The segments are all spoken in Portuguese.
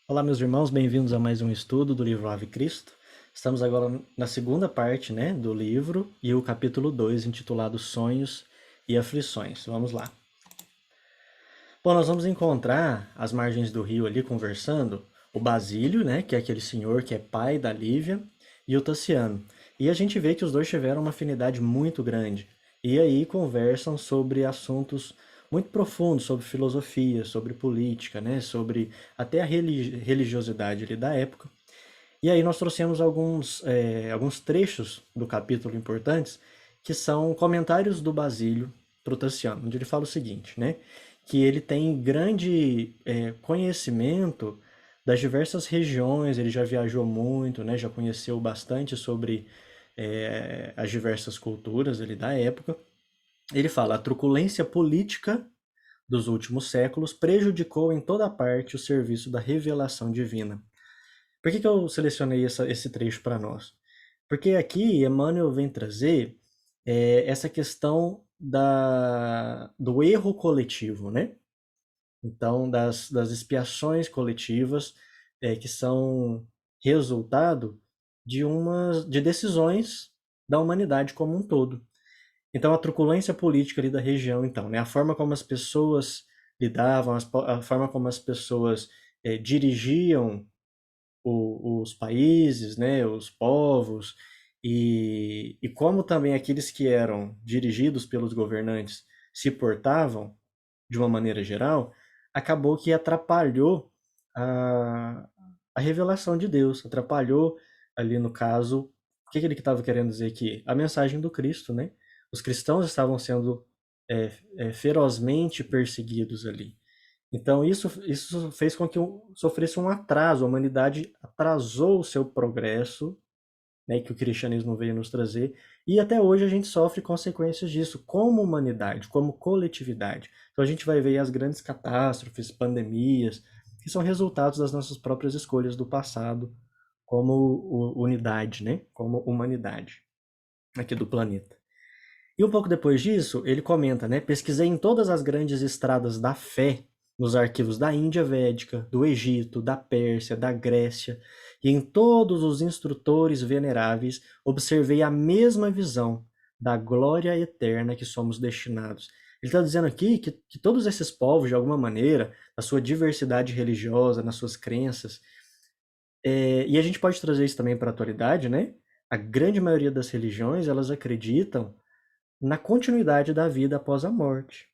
Olá, meus irmãos, bem-vindos a mais um estudo do livro Ave Cristo. Estamos agora na segunda parte, do livro e o capítulo 2, intitulado Sonhos e Aflições. Vamos lá. Bom, nós vamos encontrar às margens do rio ali conversando o Basílio, que é aquele senhor que é pai da Lívia, e o Tassiano. E a gente vê que os dois tiveram uma afinidade muito grande. E aí conversam sobre assuntos muito profundos, sobre filosofia, sobre política, sobre até a religiosidade ali da época. E aí nós trouxemos alguns trechos do capítulo importantes, que são comentários do Basílio para o Tassiano, onde ele fala o seguinte, que ele tem grande conhecimento das diversas regiões, ele já viajou muito, já conheceu bastante sobre as diversas culturas ali da época. Ele fala, a truculência política dos últimos séculos prejudicou em toda parte o serviço da revelação divina. Por que eu selecionei esse trecho para nós? Porque aqui Emmanuel vem trazer essa questão do erro coletivo, né? Então, das expiações coletivas que são resultado de decisões da humanidade como um todo. Então, a truculência política ali da região, então, a forma como as pessoas lidavam, a forma como as pessoas dirigiam os países, os povos, e como também aqueles que eram dirigidos pelos governantes se portavam de uma maneira geral, acabou que atrapalhou a, a revelação de Deus, atrapalhou ali no caso, o que ele estava querendo dizer aqui? A mensagem do Cristo, né? Os cristãos estavam sendo ferozmente perseguidos ali. Então isso fez com que sofresse um atraso, a humanidade atrasou o seu progresso, que o cristianismo veio nos trazer, e até hoje a gente sofre consequências disso, como humanidade, como coletividade. Então a gente vai ver as grandes catástrofes, pandemias, que são resultados das nossas próprias escolhas do passado, como unidade, como humanidade aqui do planeta. E um pouco depois disso, ele comenta, pesquisei em todas as grandes estradas da fé, nos arquivos da Índia Védica, do Egito, da Pérsia, da Grécia, e em todos os instrutores veneráveis, observei a mesma visão da glória eterna que somos destinados. Ele está dizendo aqui que todos esses povos, de alguma maneira, na sua diversidade religiosa, nas suas crenças, e a gente pode trazer isso também para a atualidade, A grande maioria das religiões, elas acreditam na continuidade da vida após a morte.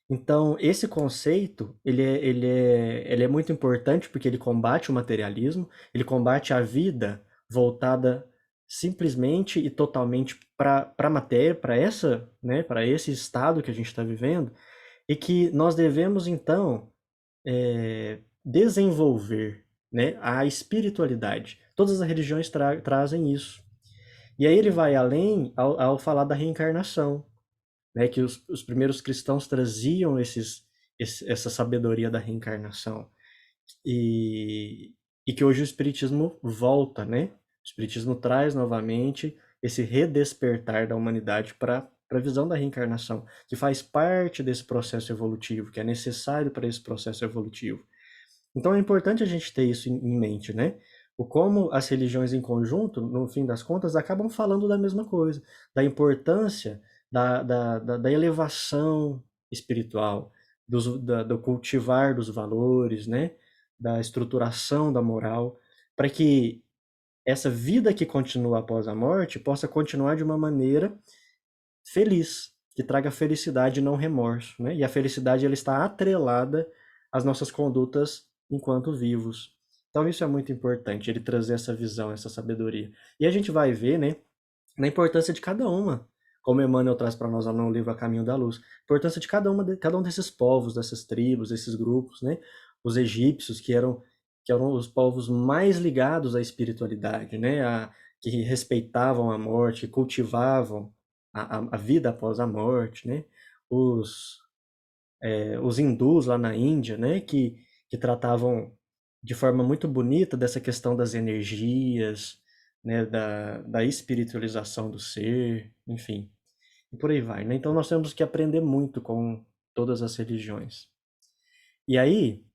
Então, esse conceito, ele é muito importante porque ele combate o materialismo, ele combate a vida voltada simplesmente e totalmente para a matéria, para esse estado que a gente está vivendo, e que nós devemos, então, desenvolver, a espiritualidade. Todas as religiões trazem isso. E aí ele vai além ao falar da reencarnação, que os primeiros cristãos traziam essa sabedoria da reencarnação. E, e que hoje o Espiritismo volta, O Espiritismo traz novamente esse redespertar da humanidade para a visão da reencarnação, que faz parte desse processo evolutivo, que é necessário para esse processo evolutivo. Então é importante a gente ter isso em mente, O como as religiões em conjunto, no fim das contas, acabam falando da mesma coisa, da importância da elevação espiritual, do cultivar dos valores, Da estruturação da moral, para que essa vida que continua após a morte possa continuar de uma maneira feliz, que traga felicidade e não remorso, E a felicidade ela está atrelada às nossas condutas enquanto vivos. Então isso é muito importante, ele trazer essa visão, essa sabedoria. E a gente vai ver, na importância de cada uma, como Emmanuel traz para nós lá no livro A Caminho da Luz, a importância de cada um desses povos, dessas tribos, desses grupos, Os egípcios que eram os povos mais ligados à espiritualidade, que respeitavam a morte, que cultivavam a vida após a morte, Os, os hindus lá na Índia, que tratavam de forma muito bonita dessa questão das energias, da espiritualização do ser, enfim, e por aí vai, Então nós temos que aprender muito com todas as religiões. E aí,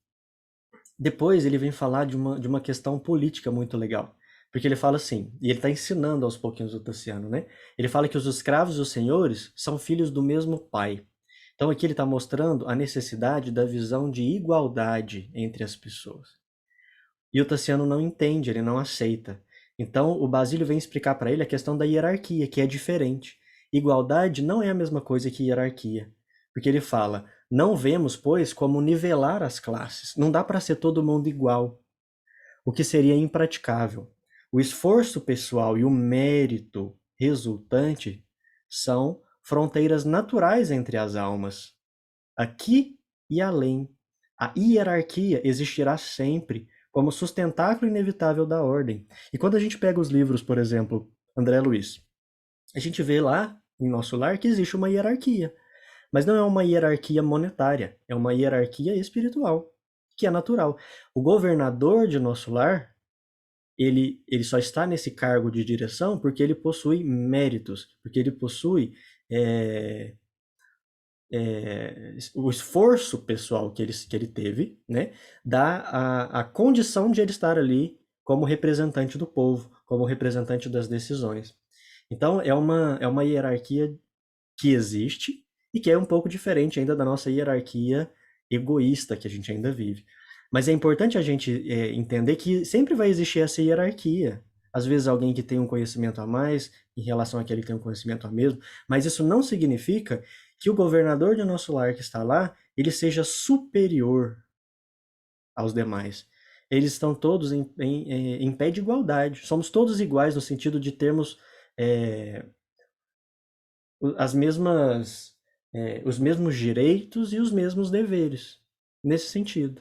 Depois ele vem falar de uma questão política muito legal. Porque ele fala assim, e ele está ensinando aos pouquinhos o Tassiano, né? Ele fala que os escravos e os senhores são filhos do mesmo pai. Então aqui ele está mostrando a necessidade da visão de igualdade entre as pessoas. E o Tassiano não entende, ele não aceita. Então o Basílio vem explicar para ele a questão da hierarquia, que é diferente. Igualdade não é a mesma coisa que hierarquia. Porque ele fala, não vemos, pois, como nivelar as classes. Não dá para ser todo mundo igual, o que seria impraticável. O esforço pessoal e o mérito resultante são fronteiras naturais entre as almas. Aqui e além, a hierarquia existirá sempre como sustentáculo inevitável da ordem. E quando a gente pega os livros, por exemplo, André Luiz, a gente vê lá em nosso lar que existe uma hierarquia, mas não é uma hierarquia monetária, é uma hierarquia espiritual, que é natural. O governador de nosso lar, ele só está nesse cargo de direção porque ele possui méritos, porque ele possui é, o esforço pessoal que ele teve, né, dá a condição de ele estar ali como representante do povo, como representante das decisões. Então, é uma hierarquia que existe e que é um pouco diferente ainda da nossa hierarquia egoísta que a gente ainda vive. Mas é importante a gente entender que sempre vai existir essa hierarquia. Às vezes alguém que tem um conhecimento a mais em relação àquele que tem um conhecimento a mesmo, mas isso não significa que o governador de nosso lar que está lá, ele seja superior aos demais. Eles estão todos em pé de igualdade. Somos todos iguais no sentido de termos é, as mesmas, os mesmos direitos e os mesmos deveres. Nesse sentido.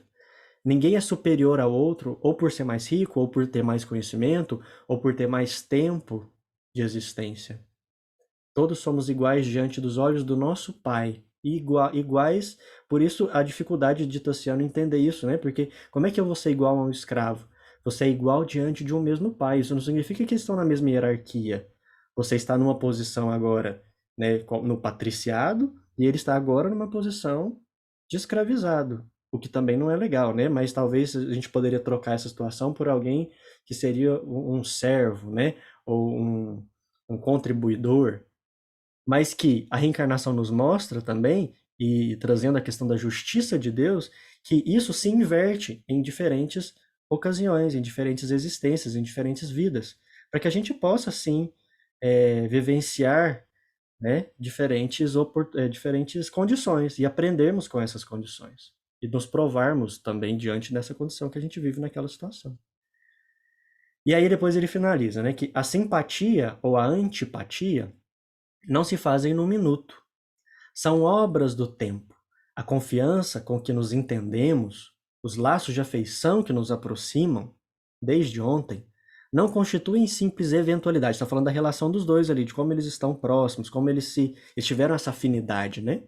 Ninguém é superior ao outro, ou por ser mais rico, ou por ter mais conhecimento, ou por ter mais tempo de existência. Todos somos iguais diante dos olhos do nosso Pai. Iguais, por isso a dificuldade de Tassiano entender isso, né? Porque como é que eu vou ser igual a um escravo? Você é igual diante de um mesmo Pai. Isso não significa que estão na mesma hierarquia. Você está numa posição agora, né, no patriciado, e ele está agora numa posição de escravizado, o que também não é legal, né? Mas talvez a gente poderia trocar essa situação por alguém que seria um servo, né? Ou um contribuidor, mas que a reencarnação nos mostra também, e trazendo a questão da justiça de Deus, que isso se inverte em diferentes ocasiões, em diferentes existências, em diferentes vidas, para que a gente possa, sim, vivenciar, né, diferentes condições e aprendermos com essas condições. E nos provarmos também diante dessa condição que a gente vive naquela situação. E aí depois ele finaliza, né, que a simpatia ou a antipatia não se fazem num minuto. São obras do tempo. A confiança com que nos entendemos, os laços de afeição que nos aproximam, desde ontem, não constituem simples eventualidade. Está falando da relação dos dois ali, de como eles estão próximos, como eles tiveram essa afinidade, né?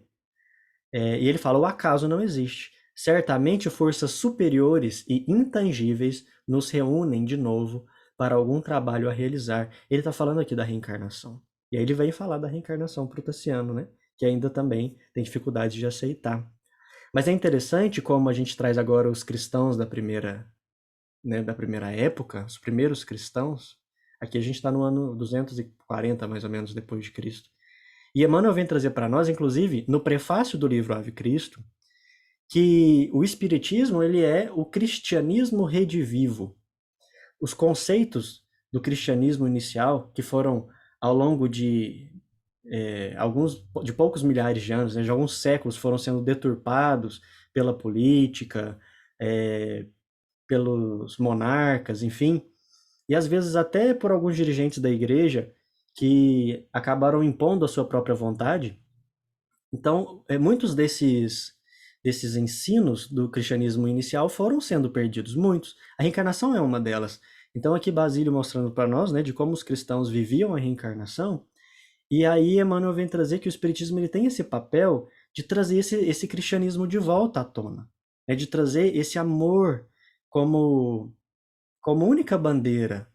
E ele fala: o acaso não existe. Certamente forças superiores e intangíveis nos reúnem de novo para algum trabalho a realizar. Ele está falando aqui da reencarnação. E aí ele vem falar da reencarnação para o Tassiano, né? Que ainda também tem dificuldade de aceitar. Mas é interessante como a gente traz agora os cristãos da primeira, né, da primeira época, os primeiros cristãos. Aqui a gente está no ano 240, mais ou menos, depois de Cristo. E Emmanuel vem trazer para nós, inclusive, no prefácio do livro Ave Cristo, que o Espiritismo ele é o cristianismo redivivo. Os conceitos do cristianismo inicial, que foram ao longo de poucos milhares de anos, né, de alguns séculos, foram sendo deturpados pela política, pelos monarcas, enfim, e às vezes até por alguns dirigentes da igreja que acabaram impondo a sua própria vontade. Então, muitos desses ensinos do cristianismo inicial foram sendo perdidos, muitos. A reencarnação é uma delas. Então, aqui Basílio mostrando para nós, né, de como os cristãos viviam a reencarnação, e aí Emmanuel vem trazer que o Espiritismo ele tem esse papel de trazer esse cristianismo de volta à tona, né, de trazer esse amor como única bandeira,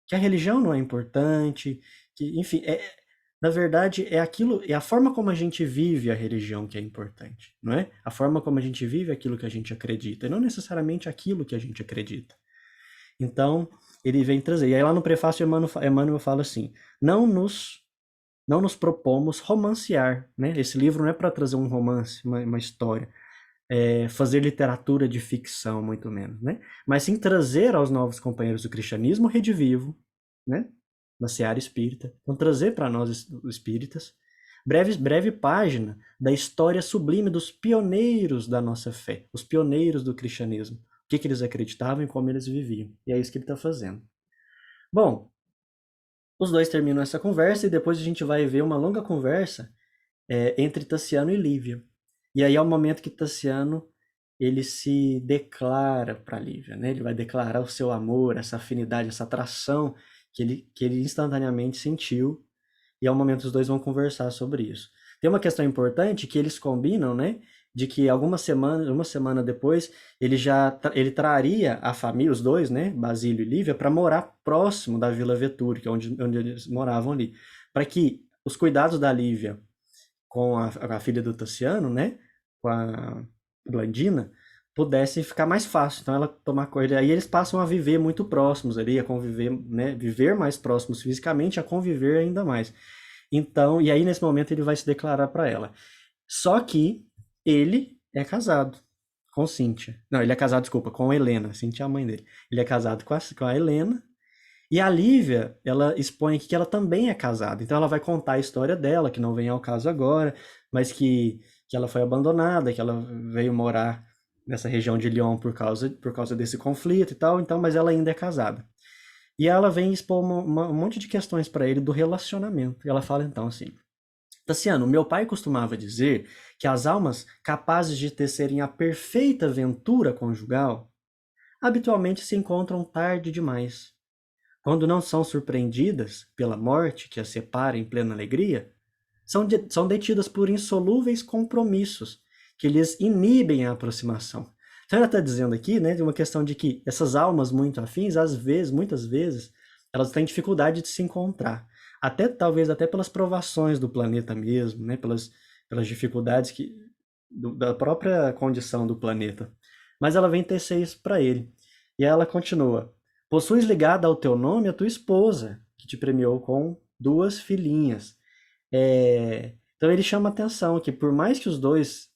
que a religião não é importante, que, enfim, na verdade, é a forma como a gente vive a religião que é importante, não é? A forma como a gente vive aquilo que a gente acredita, e não necessariamente aquilo que a gente acredita. Então, ele vem trazer. E aí lá no prefácio, Emmanuel fala assim, não nos propomos romancear, né? Esse livro não é para trazer um romance, uma história, fazer literatura de ficção, muito menos, né? Mas sim trazer aos novos companheiros do cristianismo o redivivo, né? Na seara espírita. Então, trazer para nós, os espíritas, breve página da história sublime dos pioneiros da nossa fé, os pioneiros do cristianismo. O que eles acreditavam e como eles viviam. E é isso que ele está fazendo. Bom, os dois terminam essa conversa e depois a gente vai ver uma longa conversa entre Tassiano e Lívia. E aí é o momento que Tassiano ele se declara para Lívia, né? Ele vai declarar o seu amor, essa afinidade, essa atração que ele instantaneamente sentiu. E é o momento que os dois vão conversar sobre isso. Tem uma questão importante que eles combinam, né? De que uma semana depois, ele traria a família, os dois, né? Basílio e Lívia, para morar próximo da Vila Vetúrio, que é onde eles moravam ali. Para que os cuidados da Lívia com a filha do Tassiano, né? Com a Blandina, pudesse ficar mais fácil. Então ela tomar coisa. Aí eles passam a viver muito próximos ali, a conviver, né? Viver mais próximos fisicamente, a conviver ainda mais. Então, e aí nesse momento ele vai se declarar para ela. Só que ele é casado com Cíntia. Não, ele é casado, desculpa, com Helena. Cíntia é a mãe dele. Ele é casado com a Helena. E a Lívia, ela expõe aqui que ela também é casada. Então ela vai contar a história dela, que não vem ao caso agora, mas que ela foi abandonada, que ela veio morar nessa região de Lyon por causa desse conflito e tal. Então, mas ela ainda é casada. E ela vem expor um monte de questões para ele do relacionamento. E ela fala então assim: Tassiano, meu pai costumava dizer que as almas capazes de tecerem a perfeita ventura conjugal habitualmente se encontram tarde demais. Quando não são surpreendidas pela morte que as separa em plena alegria, são detidas por insolúveis compromissos que lhes inibem a aproximação. Então ela está dizendo aqui, né, de uma questão de que essas almas muito afins, às vezes, muitas vezes, elas têm dificuldade de se encontrar. Talvez até pelas provações do planeta mesmo, né, pelas dificuldades da própria condição do planeta. Mas ela vem tecer isso para ele. E ela continua: possuis ligada ao teu nome a tua esposa, que te premiou com 2 filhinhas. Então ele chama atenção que por mais que os dois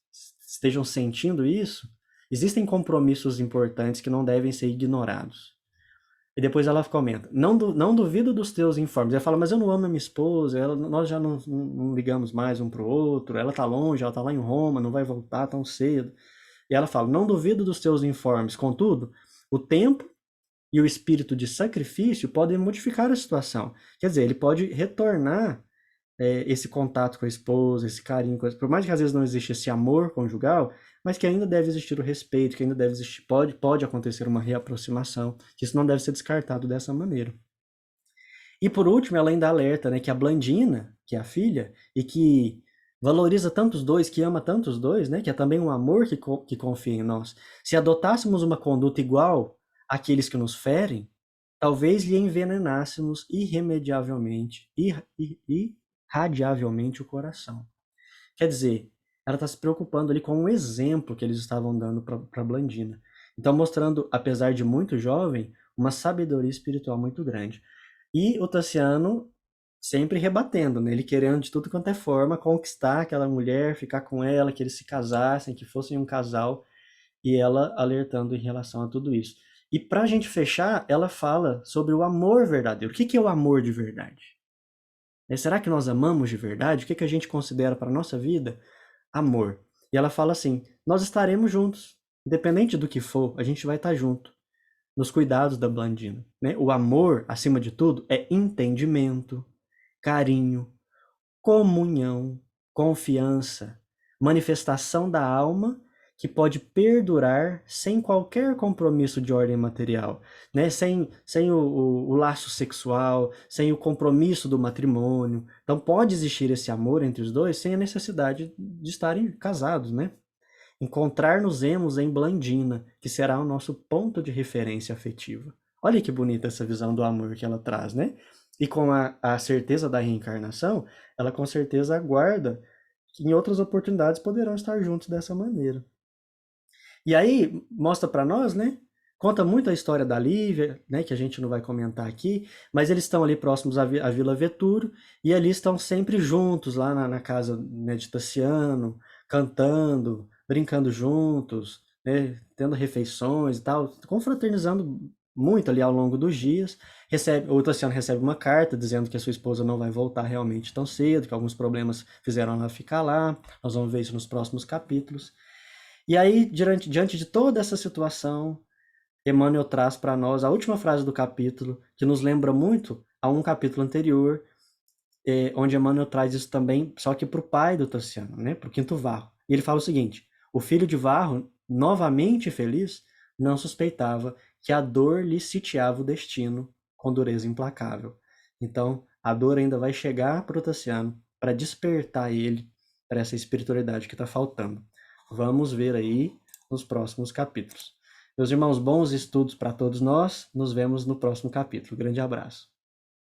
estejam sentindo isso, existem compromissos importantes que não devem ser ignorados. E depois ela comenta: não duvido dos teus informes. Ela fala: mas eu não amo a minha esposa, nós já não ligamos mais um para o outro, ela está longe, ela está lá em Roma, não vai voltar tão cedo. E ela fala: não duvido dos teus informes, contudo, o tempo e o espírito de sacrifício podem modificar a situação. Quer dizer, ele pode retornar esse contato com a esposa, esse carinho com a esposa. Por mais que às vezes não exista esse amor conjugal, mas que ainda deve existir o respeito, que ainda deve existir, pode acontecer uma reaproximação, que isso não deve ser descartado dessa maneira. E por último, ela ainda alerta, né, que a Blandina, que é a filha, e que valoriza tanto os dois, que ama tanto os dois, né, que é também um amor que confia em nós. Se adotássemos uma conduta igual àqueles que nos ferem, talvez lhe envenenássemos irremediavelmente, irradiavelmente o coração. Quer dizer, ela está se preocupando ali com um exemplo que eles estavam dando para Blandina. Então, mostrando, apesar de muito jovem, uma sabedoria espiritual muito grande. E o Tassiano sempre rebatendo, né? Ele querendo de tudo quanto é forma conquistar aquela mulher, ficar com ela, que eles se casassem, que fossem um casal, e ela alertando em relação a tudo isso. E para a gente fechar, ela fala sobre o amor verdadeiro. O que é o amor de verdade? Será que nós amamos de verdade? O que a gente considera para a nossa vida? Amor. E ela fala assim: nós estaremos juntos. Independente do que for, a gente vai estar junto nos cuidados da Blandina. Né? O amor, acima de tudo, é entendimento, carinho, comunhão, confiança, manifestação da alma que pode perdurar sem qualquer compromisso de ordem material, né? Sem o laço sexual, sem o compromisso do matrimônio. Então pode existir esse amor entre os dois sem a necessidade de estarem casados, né? Encontrar-nos-emos em Blandina, que será o nosso ponto de referência afetiva. Olha que bonita essa visão do amor que ela traz, né? E com a certeza da reencarnação, ela com certeza aguarda que em outras oportunidades poderão estar juntos dessa maneira. E aí mostra para nós, né? Conta muito a história da Lívia, né? Que a gente não vai comentar aqui, mas eles estão ali próximos à Vila Veturo e ali estão sempre juntos lá na casa, né, de Tassiano, cantando, brincando juntos, né? Tendo refeições e tal, confraternizando muito ali ao longo dos dias. O Tassiano recebe uma carta dizendo que a sua esposa não vai voltar realmente tão cedo, que alguns problemas fizeram ela ficar lá. Nós vamos ver isso nos próximos capítulos. E aí, diante de toda essa situação, Emmanuel traz para nós a última frase do capítulo, que nos lembra muito a um capítulo anterior, onde Emmanuel traz isso também, só que para o pai do Tassiano, né, para o Quinto Varro. E ele fala o seguinte: o filho de Varro, novamente feliz, não suspeitava que a dor lhe sitiava o destino com dureza implacável. Então, a dor ainda vai chegar para o Tassiano para despertar ele para essa espiritualidade que está faltando. Vamos ver aí nos próximos capítulos. Meus irmãos, bons estudos para todos nós. Nos vemos no próximo capítulo. Grande abraço.